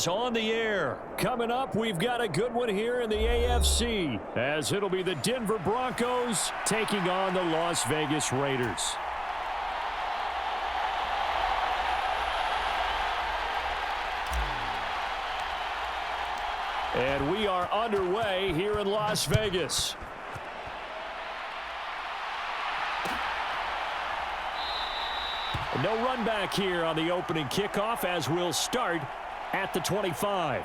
is on the air. Coming up, we've got a good one here in the AFC, as it'll be the Denver Broncos taking on the Las Vegas Raiders. And we are underway here in Las Vegas. No run back here on the opening kickoff, as we'll start at the 25.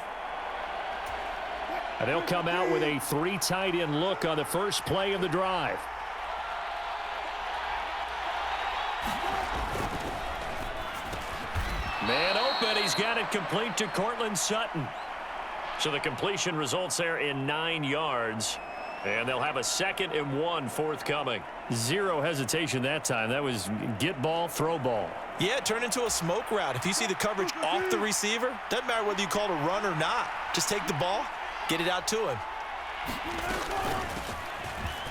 And they'll come out with a 3 tight end look on the first play of the drive. Man open. He's got it complete to Cortland Sutton. So the completion results there in 9 yards. And they'll have a 2nd and 1 forthcoming. Zero hesitation that time. That was get ball, throw ball. Yeah, turn into a smoke route. If you see the coverage off the receiver, doesn't matter whether you call it a run or not. Just take the ball, get it out to him.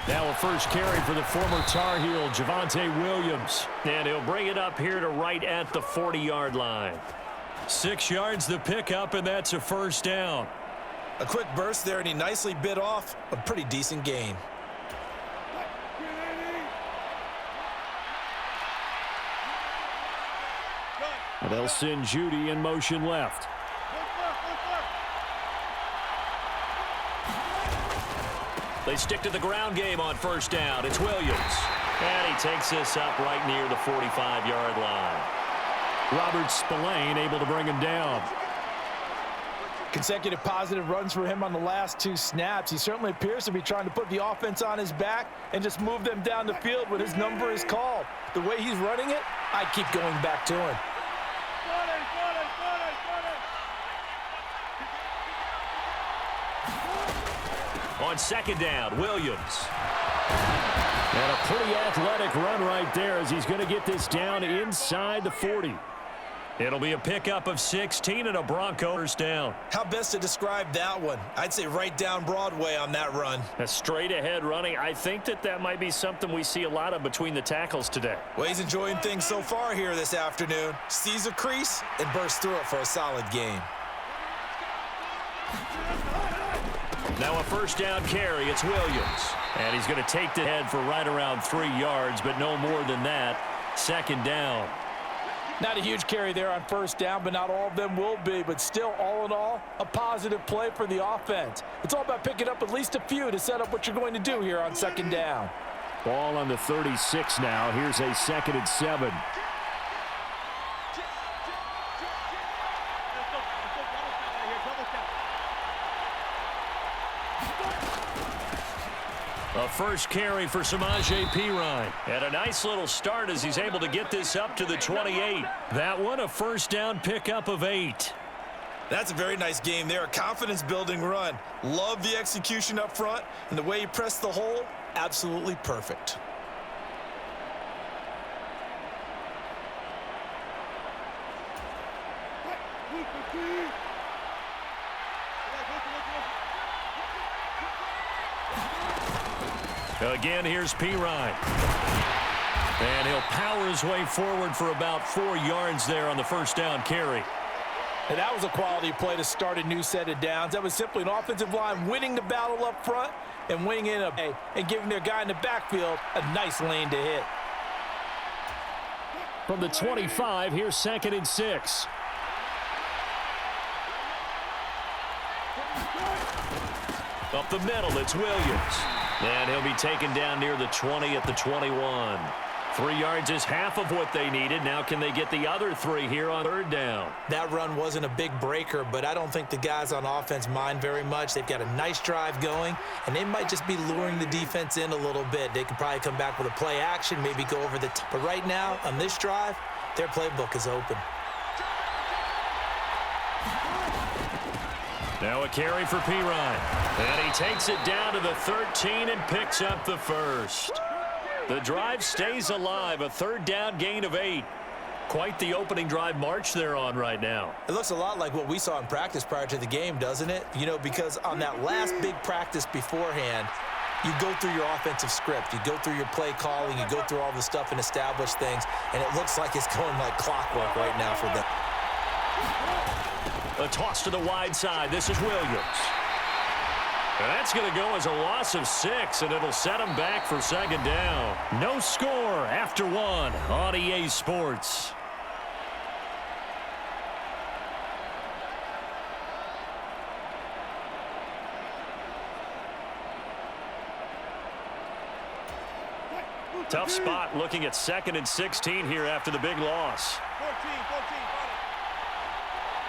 Now a first carry for the former Tar Heel, Javonte Williams. And he'll bring it up here to right at the 40-yard line. 6 yards the pickup, and that's a first down. A quick burst there, and he nicely bit off a pretty decent gain. They'll send Judy in motion left. They stick to the ground game on first down. It's Williams. And he takes this up right near the 45-yard line. Robert Spillane able to bring him down. Consecutive positive runs for him on the last 2 snaps. He certainly appears to be trying to put the offense on his back and just move them down the field when his number is called. The way he's running it, I'd keep going back to him. On second down, Williams. And a pretty athletic run right there as he's going to get this down inside the 40. It'll be a pickup of 16 and a Bronco first down. How best to describe that one? I'd say right down Broadway on that run. A straight ahead running. I think that might be something we see a lot of between the tackles today. Well, he's enjoying things so far here this afternoon. Sees a crease and bursts through it for a solid gain. Now a first down carry. It's Williams. And he's going to take the head for right around 3 yards, but no more than that. Second down. Not a huge carry there on first down, but not all of them will be. But still, all in all, a positive play for the offense. It's all about picking up at least a few to set up what you're going to do here on second down. Ball on the 36 now. Here's a 2nd and 7. A first carry for Samaje Perine. And a nice little start as he's able to get this up to the 28. That one, a first down pickup of 8. That's a very nice game there. A confidence-building run. Love the execution up front. And the way he pressed the hole, absolutely perfect. Again, here's Perine. And he'll power his way forward for about 4 yards there on the first down carry. And that was a quality play to start a new set of downs. That was simply an offensive line winning the battle up front and winning in and giving their guy in the backfield a nice lane to hit. From the 25, here's 2nd and 6. Up the middle, it's Williams. And he'll be taken down near the 20 at the 21. 3 yards is half of what they needed. Now can they get the other 3 here on third down? That run wasn't a big breaker, but I don't think the guys on offense mind very much. They've got a nice drive going, and they might just be luring the defense in a little bit. They could probably come back with a play action, maybe go over the top. But right now, on this drive, their playbook is open. Now a carry for Perine. And he takes it down to the 13 and picks up the first. The drive stays alive, a third down gain of 8. Quite the opening drive march they're on right now. It looks a lot like what we saw in practice prior to the game, doesn't it? You know, because on that last big practice beforehand, you go through your offensive script. You go through your play calling. You go through all the stuff and establish things. And it looks like it's going like clockwork right now for them. A toss to the wide side. This is Williams. And that's going to go as a loss of 6, and it'll set them back for second down. No score after 1 on EA Sports. Tough spot looking at 2nd and 16 here after the big loss.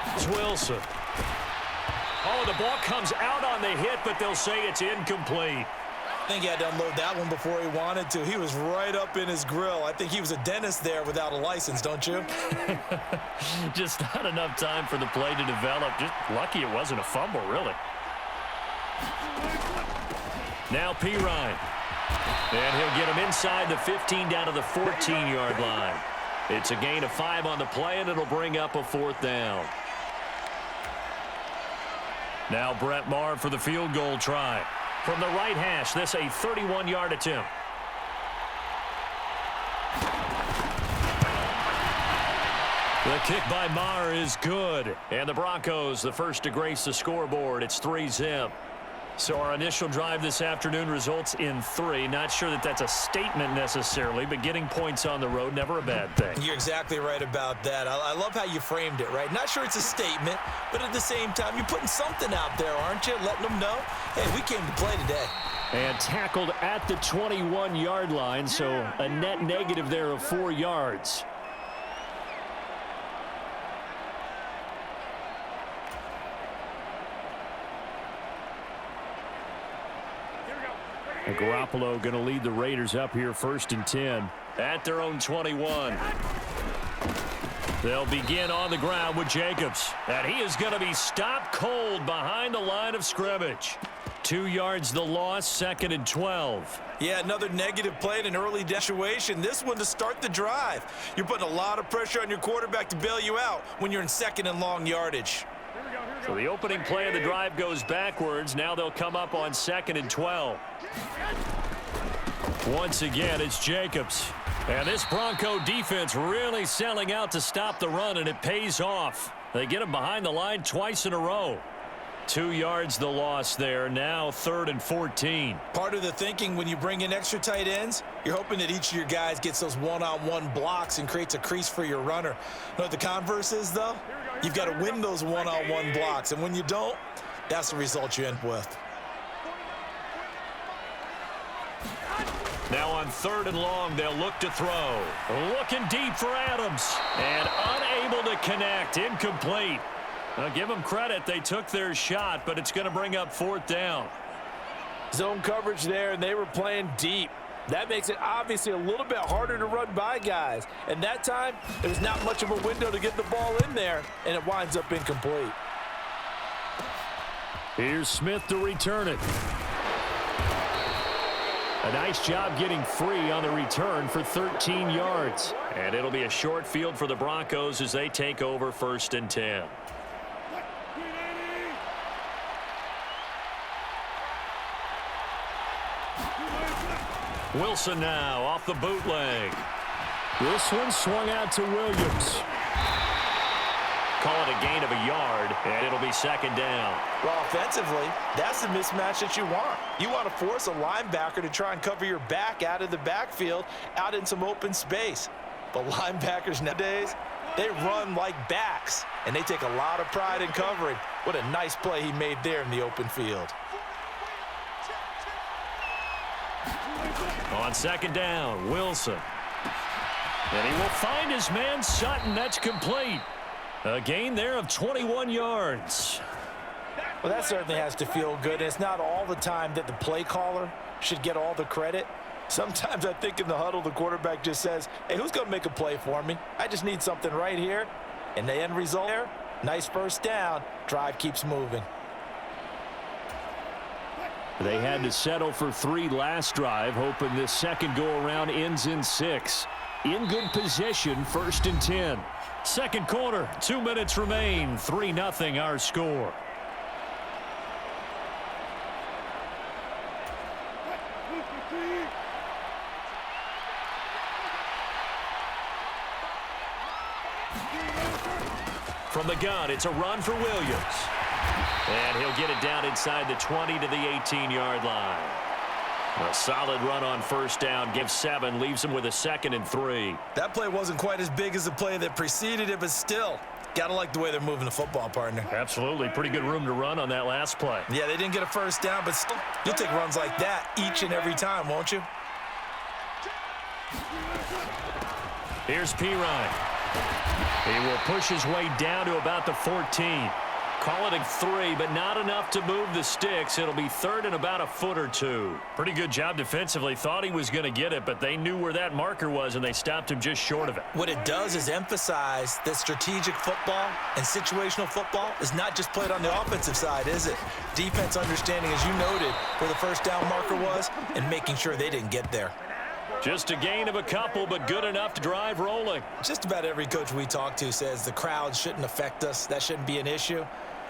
14. It's Wilson. Oh, the ball comes out on the hit, but they'll say it's incomplete. I think he had to unload that one before he wanted to. He was right up in his grill. I think he was a dentist there without a license, don't you? Just not enough time for the play to develop. Just lucky it wasn't a fumble, really. Now Pirine. And he'll get him inside the 15 down to the 14-yard line. It's a gain of 5 on the play, and it'll bring up a 4th down. Now Brett Maher for the field goal try. From the right hash, this a 31-yard attempt. The kick by Maher is good. And the Broncos, the first to grace the scoreboard. It's 3-zip. So our initial drive this afternoon results in 3. Not sure that that's a statement necessarily, but getting points on the road, never a bad thing. You're exactly right about that. I love how you framed it, right? Not sure it's a statement, but at the same time, you're putting something out there, aren't you? Letting them know, hey, we came to play today. And tackled at the 21-yard line, so a net negative there of 4 yards. And Garoppolo going to lead the Raiders up here 1st and 10 at their own 21. They'll begin on the ground with Jacobs. And he is going to be stopped cold behind the line of scrimmage. 2 yards the loss, 2nd and 12. Yeah, another negative play in an early situation. This one to start the drive. You're putting a lot of pressure on your quarterback to bail you out when you're in 2nd and long yardage. So the opening play of the drive goes backwards. Now they'll come up on 2nd and 12. Once again, it's Jacobs. And this Bronco defense really selling out to stop the run, and it pays off. They get him behind the line twice in a row. 2 yards the loss there. Now 3rd and 14. Part of the thinking when you bring in extra tight ends, you're hoping that each of your guys gets those one-on-one blocks and creates a crease for your runner. You know what the converse is, though? You've got to win those one-on-one blocks, and when you don't, that's the result you end with. Now on 3rd and long, they'll look to throw. Looking deep for Adams. And unable to connect. Incomplete. Now give them credit. They took their shot, but it's going to bring up 4th down. Zone coverage there, and they were playing deep. That makes it obviously a little bit harder to run by guys. And that time, there's not much of a window to get the ball in there, and it winds up incomplete. Here's Smith to return it. A nice job getting free on the return for 13 yards. And it'll be a short field for the Broncos as they take over 1st and 10. Wilson now off the bootleg. This one swung out to Williams. Call it a gain of a yard, and it'll be 2nd down. Well, offensively, that's the mismatch that you want. You want to force a linebacker to try and cover your back out of the backfield, out in some open space. But linebackers nowadays, they run like backs, and they take a lot of pride in covering. What a nice play he made there in the open field. On 2nd down, Wilson. And he will find his man Sutton. That's complete. A gain there of 21 yards. Well, that certainly has to feel good. It's not all the time that the play caller should get all the credit. Sometimes I think in the huddle, the quarterback just says, hey, who's going to make a play for me? I just need something right here. And the end result there, nice 1st down. Drive keeps moving. They had to settle for 3 last drive, hoping this second go-around ends in 6. In good position, 1st and 10. Second quarter, 2 minutes remain. 3-0 our score. From the gun, it's a run for Williams. And he'll get it down inside the 20 to the 18-yard line. A solid run on first down, gives 7, leaves him with a 2nd and 3. That play wasn't quite as big as the play that preceded it, but still, got to like the way they're moving the football, partner. Absolutely. Pretty good room to run on that last play. Yeah, they didn't get a first down, but still, you'll take runs like that each and every time, won't you? Here's Piron. He will push his way down to about the 14. Call it a 3, but not enough to move the sticks. It'll be 3rd and about a foot or 2. Pretty good job defensively. Thought he was going to get it, but they knew where that marker was, and they stopped him just short of it. What it does is emphasize that strategic football and situational football is not just played on the offensive side, is it? Defense understanding, as you noted, where the first down marker was and making sure they didn't get there. Just a gain of a couple, but good enough to drive rolling. Just about every coach we talk to says the crowd shouldn't affect us. That shouldn't be an issue.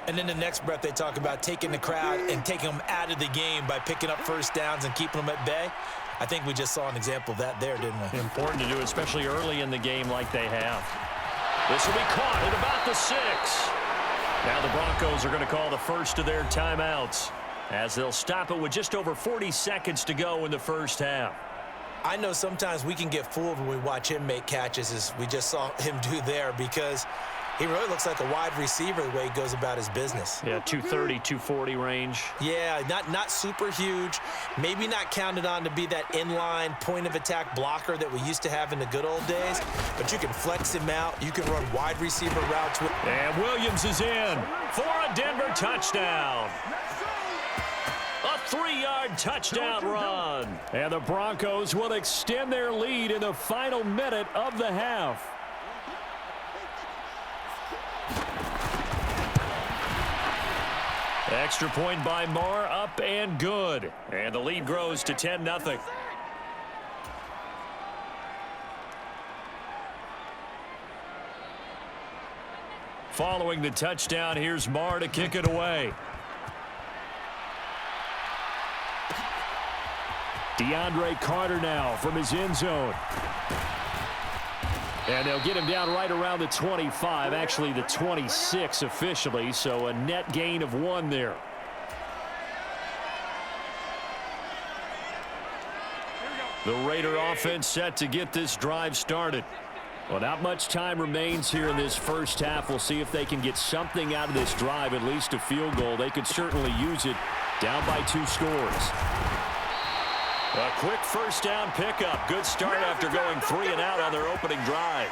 And then the next breath they talk about taking the crowd and taking them out of the game by picking up first downs and keeping them at bay. I think we just saw an example of that there, didn't we? Important to do, especially early in the game like they have. This will be caught at about the 6. Now the Broncos are going to call the first of their timeouts as they'll stop it with just over 40 seconds to go in the first half. I know sometimes we can get fooled when we watch him make catches, as we just saw him do there, because he really looks like a wide receiver the way he goes about his business. Yeah, 230, 240 range. Yeah, not super huge. Maybe not counted on to be that inline point-of-attack blocker that we used to have in the good old days, but you can flex him out. You can run wide receiver routes with. And Williams is in for a Denver touchdown. A 3-yard touchdown run. And the Broncos will extend their lead in the final minute of the half. Extra point by Marr, up and good. And the lead grows to 10-0. Following the touchdown, here's Marr to kick it away. DeAndre Carter now from his end zone. And they'll get him down right around the 25, actually the 26 officially, so a net gain of 1 there. The Raider offense set to get this drive started. Well, not much time remains here in this first half. We'll see if they can get something out of this drive, at least a field goal. They could certainly use it down by 2 scores. A quick first down pickup. Good start after going 3 and out on their opening drive.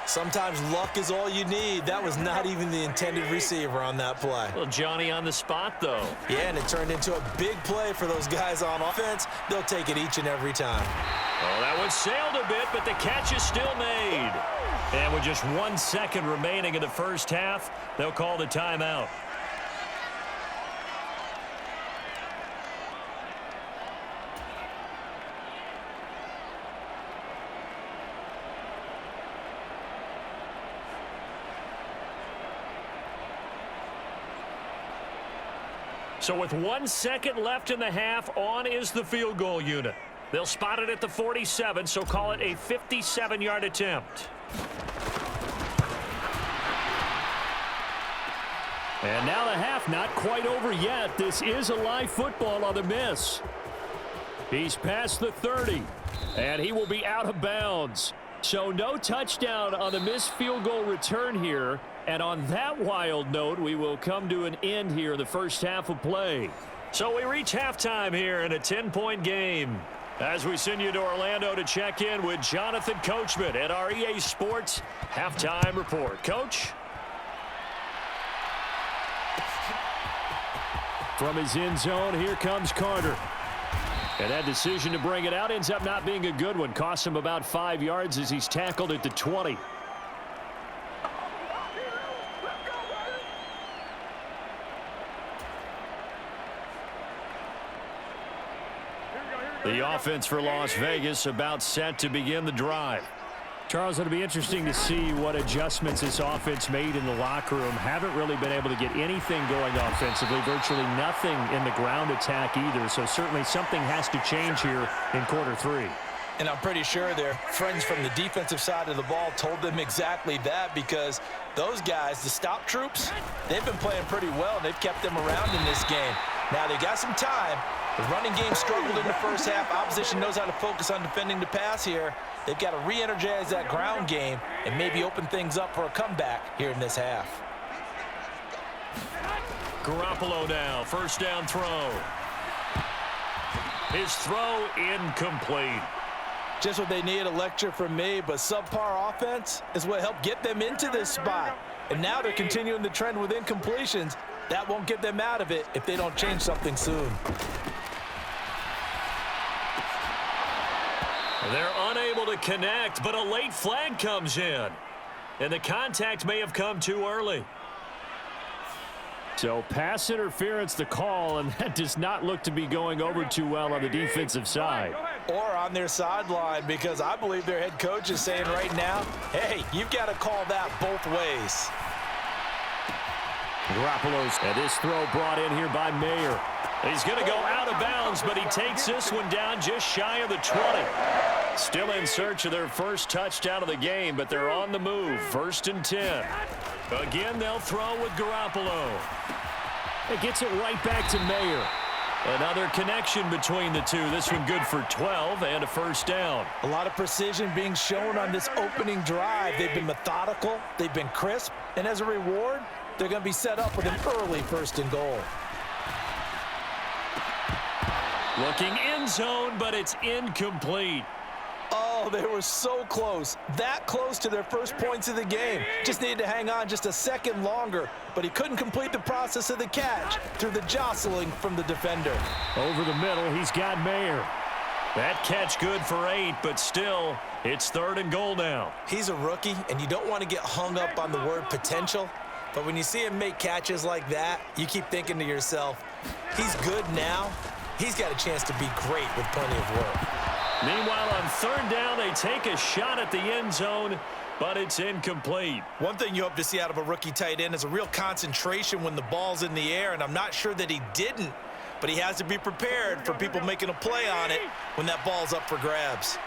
Sometimes luck is all you need. That was not even the intended receiver on that play. Well, Johnny on the spot, though. Yeah, and it turned into a big play for those guys on offense. They'll take it each and every time. Oh, that one sailed a bit, but the catch is still made. And with just 1 second remaining in the first half, they'll call the timeout. So with 1 second left in the half, on is the field goal unit. They'll spot it at the 47, so call it a 57-yard attempt. And now the half not quite over yet. This is a live football on the miss. He's past the 30, and he will be out of bounds. So no touchdown on the missed field goal return here. And on that wild note, we will come to an end here in the first half of play. So we reach halftime here in a 10-point game. As we send you to Orlando to check in with Jonathan Coachman at our EA Sports Halftime Report. Coach? From his end zone, here comes Carter. And that decision to bring it out ends up not being a good one. Costs him about 5 yards as he's tackled at the 20. The offense for Las Vegas about set to begin the drive. Charles, it'll be interesting to see what adjustments this offense made in the locker room. Haven't really been able to get anything going offensively, virtually nothing in the ground attack either. So certainly something has to change here in quarter 3. And I'm pretty sure their friends from the defensive side of the ball told them exactly that, because those guys, the stop troops, they've been playing pretty well. They've kept them around in this game. Now, they got some time. The running game struggled in the first half. Opposition knows how to focus on defending the pass here. They've got to re-energize that ground game and maybe open things up for a comeback here in this half. Garoppolo now, first down throw. His throw incomplete. Just what they need, a lecture from me, but subpar offense is what helped get them into this spot. And now they're continuing the trend with incompletions. That won't get them out of it if they don't change something soon. They're unable to connect, but a late flag comes in. And the contact may have come too early. So pass interference the call, and that does not look to be going over too well on the defensive side. Or on their sideline, because I believe their head coach is saying right now, hey, you've got to call that both ways. Garoppolo's and this throw brought in here by Mayer. He's going to go out of bounds, but he takes this one down just shy of the 20. Still in search of their first touchdown of the game, but they're on the move. 1st and 10. Again, they'll throw with Garoppolo. It gets it right back to Mayer. Another connection between the two. This one good for 12 and a first down. A lot of precision being shown on this opening drive. They've been methodical. They've been crisp. And as a reward, they're going to be set up with an early 1st and goal. Looking end zone, but it's incomplete. Oh, they were so close. That close to their first points of the game. Just needed to hang on just a second longer, but he couldn't complete the process of the catch through the jostling from the defender. Over the middle, he's got Mayer. That catch good for 8, but still, it's 3rd and goal now. He's a rookie, and you don't want to get hung up on the word potential. But when you see him make catches like that, you keep thinking to yourself, he's good now. He's got a chance to be great with plenty of work. Meanwhile, on 3rd down, they take a shot at the end zone, but it's incomplete. One thing you hope to see out of a rookie tight end is a real concentration when the ball's in the air, and I'm not sure that he didn't, but he has to be prepared for people making a play on it when that ball's up for grabs.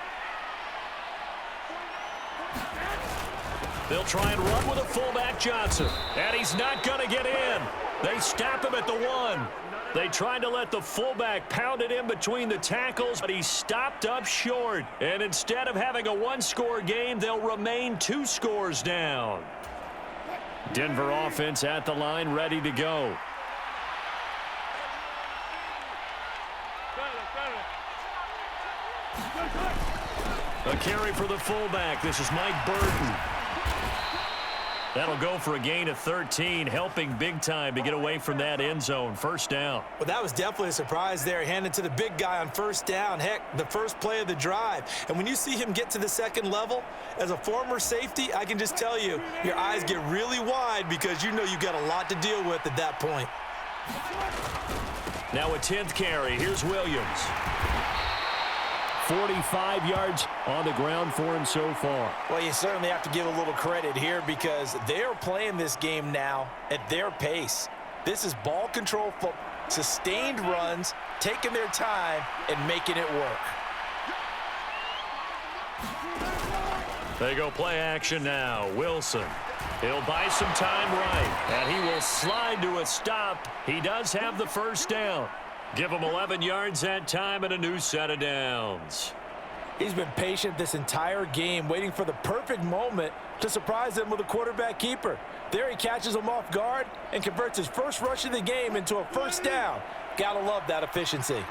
They'll try and run with a fullback, Johnson, and he's not going to get in. They stop him at the 1. They tried to let the fullback pound it in between the tackles, but he stopped up short. And instead of having a 1-score game, they'll remain 2 scores down. Denver offense at the line, ready to go. A carry for the fullback. This is Mike Burton. That'll go for a gain of 13, helping big time to get away from that end zone. 1st down. Well, that was definitely a surprise there, handed to the big guy on 1st down. Heck, the first play of the drive. And when you see him get to the 2nd level, as a former safety, I can just tell you, your eyes get really wide because you know you've got a lot to deal with at that point. Now a 10th carry. Here's Williams. 45 yards on the ground for him so far. Well, you certainly have to give a little credit here because they're playing this game now at their pace. This is ball control, sustained runs, taking their time, and making it work. They go play action now. Wilson. He'll buy some time right, and he will slide to a stop. He does have the 1st down. Give him 11 yards that time and a new set of downs. He's been patient this entire game, waiting for the perfect moment to surprise them with a quarterback keeper. There he catches him off guard and converts his first rush of the game into a 1st down. Gotta love that efficiency.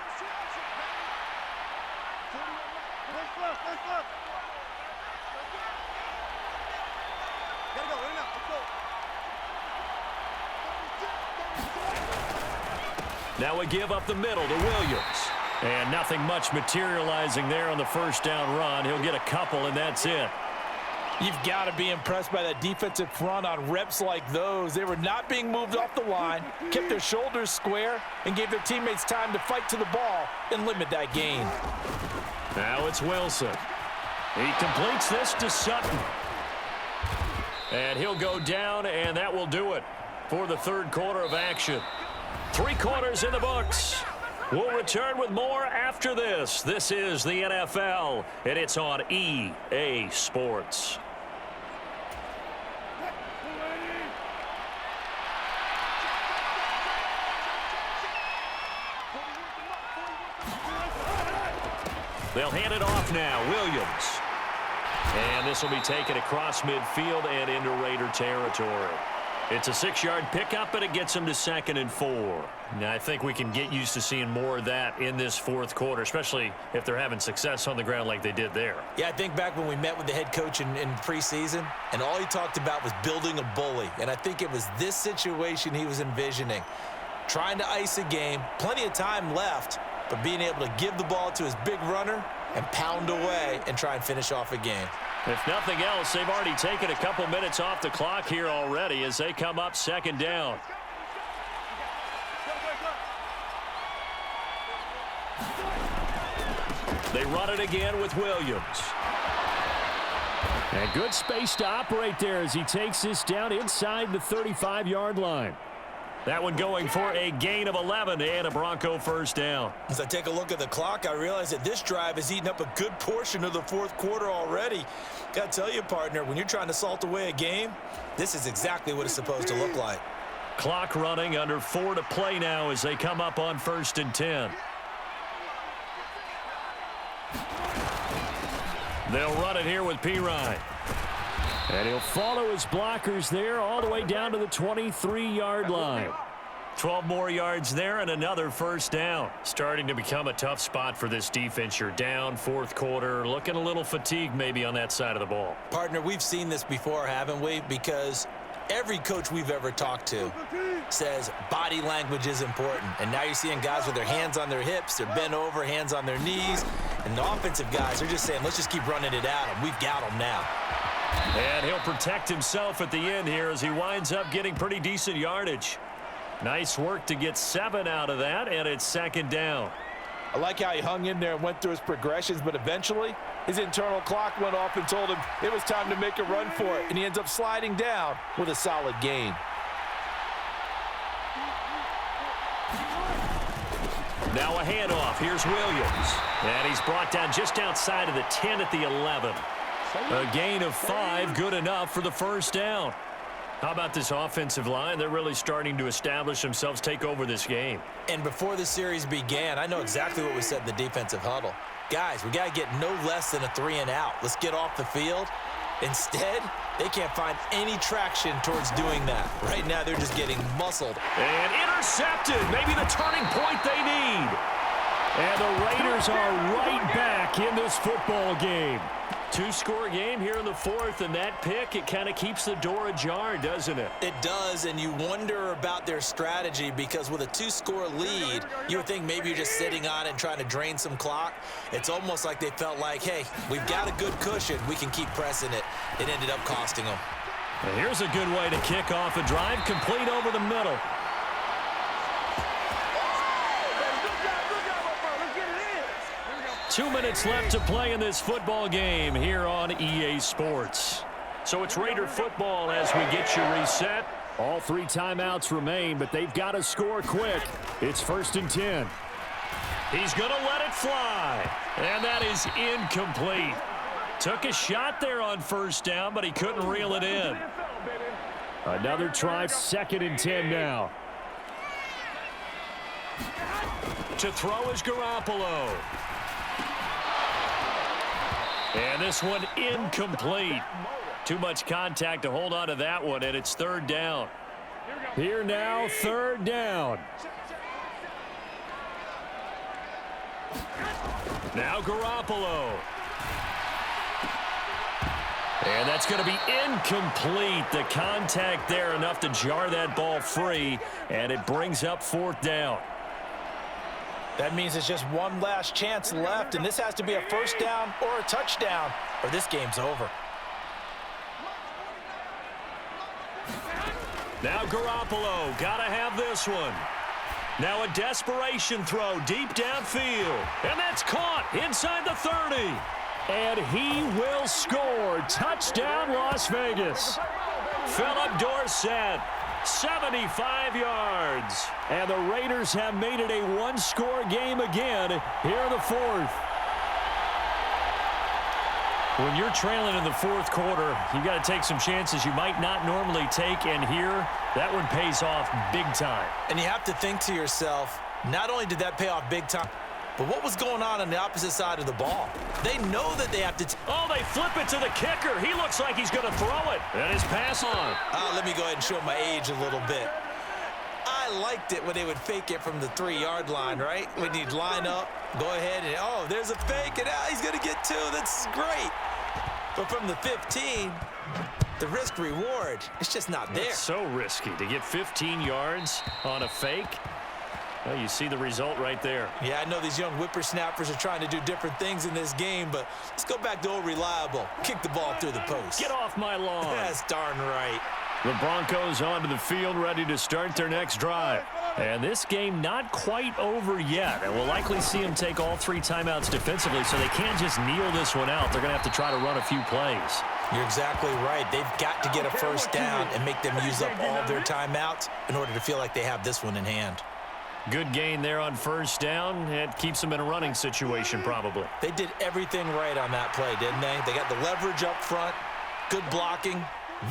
Now a give up the middle to Williams. And nothing much materializing there on the 1st down run. He'll get a couple, and that's it. You've got to be impressed by that defensive front on reps like those. They were not being moved off the line, kept their shoulders square, and gave their teammates time to fight to the ball and limit that gain. Now it's Wilson. He completes this to Sutton. And he'll go down, and that will do it for the 3rd quarter of action. 3 quarters in the books. We'll return with more after this. This is the NFL, and it's on EA Sports. They'll hand it off now. Williams. And this will be taken across midfield and into Raider territory. It's a 6-yard pickup, and it gets them to 2nd and 4. Now, I think we can get used to seeing more of that in this fourth quarter, especially if they're having success on the ground like they did there. Yeah, I think back when we met with the head coach in preseason, and all he talked about was building a bully. And I think it was this situation he was envisioning. Trying to ice a game, plenty of time left, but being able to give the ball to his big runner and pound away and try and finish off a game. If nothing else, they've already taken a couple minutes off the clock here already as they come up 2nd down. They run it again with Williams. And good space to operate there as he takes this down inside the 35-yard line. That one going for a gain of 11 and a Bronco first down. As I take a look at the clock, I realize that this drive has eaten up a good portion of the fourth quarter already. Got to tell you, partner, when you're trying to salt away a game, this is exactly what it's supposed to look like. Clock running, under 4 to play now as they come up on 1st and 10. They'll run it here with Pirine. And he'll follow his blockers there all the way down to the 23-yard line. 12 more yards there and another first down. Starting to become a tough spot for this defense. You're down, fourth quarter, looking a little fatigued maybe on that side of the ball. Partner, we've seen this before, haven't we? Because every coach we've ever talked to says body language is important. And now you're seeing guys with their hands on their hips, they're bent over, hands on their knees. And the offensive guys are just saying, let's just keep running it at them. We've got them now. And he'll protect himself at the end here as he winds up getting pretty decent yardage. Nice work to get 7 out of that, and it's 2nd down. I like how he hung in there and went through his progressions, but eventually his internal clock went off and told him it was time to make a run for it, and he ends up sliding down with a solid gain. Now a handoff. Here's Williams. And he's brought down just outside of the 10 at the 11. A gain of 5, good enough for the first down. How about this offensive line? They're really starting to establish themselves, take over this game. And before the series began, I know exactly what we said in the defensive huddle. Guys, we got to get no less than a 3-and-out. Let's get off the field. Instead, they can't find any traction towards doing that. Right now, they're just getting muscled. And intercepted. Maybe the turning point they need. And the Raiders are right back in this football game. 2-score game here in the fourth, and that pick, it kind of keeps the door ajar, doesn't it? It does, and you wonder about their strategy because with a 2-score lead, you would think maybe you're just sitting on it and trying to drain some clock. It's almost like they felt like, hey, we've got a good cushion. We can keep pressing it. It ended up costing them. And here's a good way to kick off a drive, complete over the middle. Two minutes left to play in this football game here on EA Sports. So it's Raider football as we get you reset. All 3 timeouts remain, but they've got to score quick. It's 1st and 10. He's going to let it fly. And that is incomplete. Took a shot there on first down, but he couldn't reel it in. Another try, 2nd and 10 now. To throw is Garoppolo. And this one incomplete. Too much contact to hold on to that one, and it's 3rd down. Here now, 3rd down. Now Garoppolo. And that's going to be incomplete. The contact there enough to jar that ball free, and it brings up 4th down. That means it's just one last chance left, and this has to be a first down or a touchdown, or this game's over. Now Garoppolo, got to have this one. Now a desperation throw deep downfield, and that's caught inside the 30. And he will score. Touchdown, Las Vegas. Philip Dorsett 75 yards. And the Raiders have made it a one-score game again here in the fourth. When you're trailing in the fourth quarter, you got to take some chances you might not normally take, and here, that one pays off big time. And you have to think to yourself, not only did that pay off big time, but what was going on the opposite side of the ball? They know that they have to... Oh, they flip it to the kicker. He looks like he's going to throw it. And his pass on. Let me go ahead and show my age a little bit. I liked it when they would fake it from the 3-yard line, right? When you'd line up, go ahead and, oh, there's a fake, and he's going to get 2. That's great. But from the 15, the risk-reward, it's just not there. It's so risky to get 15 yards on a fake. Well, you see the result right there. Yeah, I know these young whippersnappers are trying to do different things in this game, but let's go back to old reliable. Kick the ball through the post. Get off my lawn. That's darn right. The Broncos onto the field, ready to start their next drive. And this game not quite over yet. And we'll likely see them take all 3 timeouts defensively, so they can't just kneel this one out. They're going to have to try to run a few plays. You're exactly right. They've got to get a first down and make them use up all their timeouts in order to feel like they have this one in hand. Good gain there on first down. It keeps them in a running situation, probably. They did everything right on that play, didn't they? They got the leverage up front, good blocking,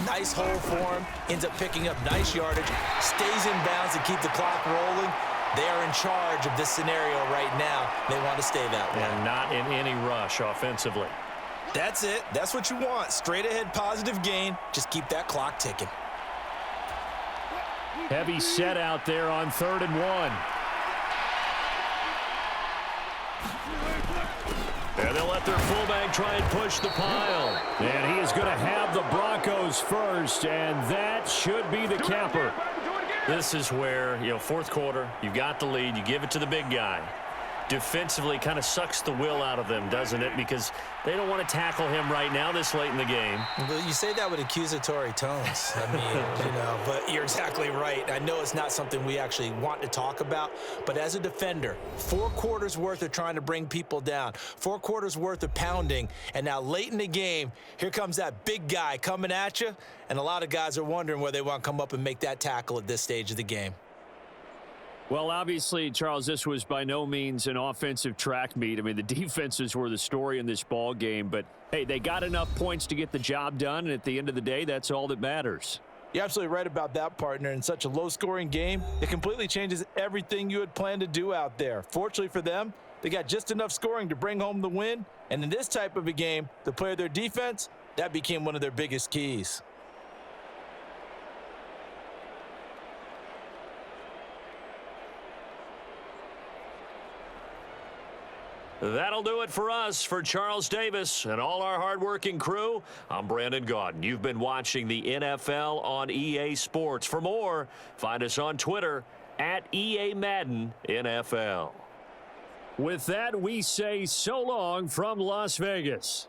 nice hole for him, ends up picking up nice yardage, stays in bounds to keep the clock rolling. They are in charge of this scenario right now. They want to stay that way. And not in any rush offensively. That's it. That's what you want. Straight ahead positive gain. Just keep that clock ticking. Heavy set out there on 3rd and 1. And they'll let their fullback try and push the pile. And he is going to have the Broncos first, and that should be the capper. This is where, fourth quarter, you've got the lead, you give it to the big guy. Defensively kind of sucks the will out of them, doesn't it? Because they don't want to tackle him right now this late in the game. Well, you say that with accusatory tones. I mean, but you're exactly right. I know it's not something we actually want to talk about, but as a defender, 4 quarters worth of trying to bring people down, 4 quarters worth of pounding, and now late in the game, here comes that big guy coming at you, and a lot of guys are wondering where they want to come up and make that tackle at this stage of the game. Well, obviously, Charles, this was by no means an offensive track meet. I mean, the defenses were the story in this ball game, but hey, they got enough points to get the job done, and at the end of the day, that's all that matters. You're absolutely right about that, partner. In such a low-scoring game, it completely changes everything you had planned to do out there. Fortunately for them, they got just enough scoring to bring home the win, and in this type of a game, to play their defense, that became one of their biggest keys. That'll do it for us. For Charles Davis and all our hardworking crew, I'm Brandon Gaudin. You've been watching the NFL on EA Sports. For more, find us on Twitter at EA Madden NFL. With that, we say so long from Las Vegas.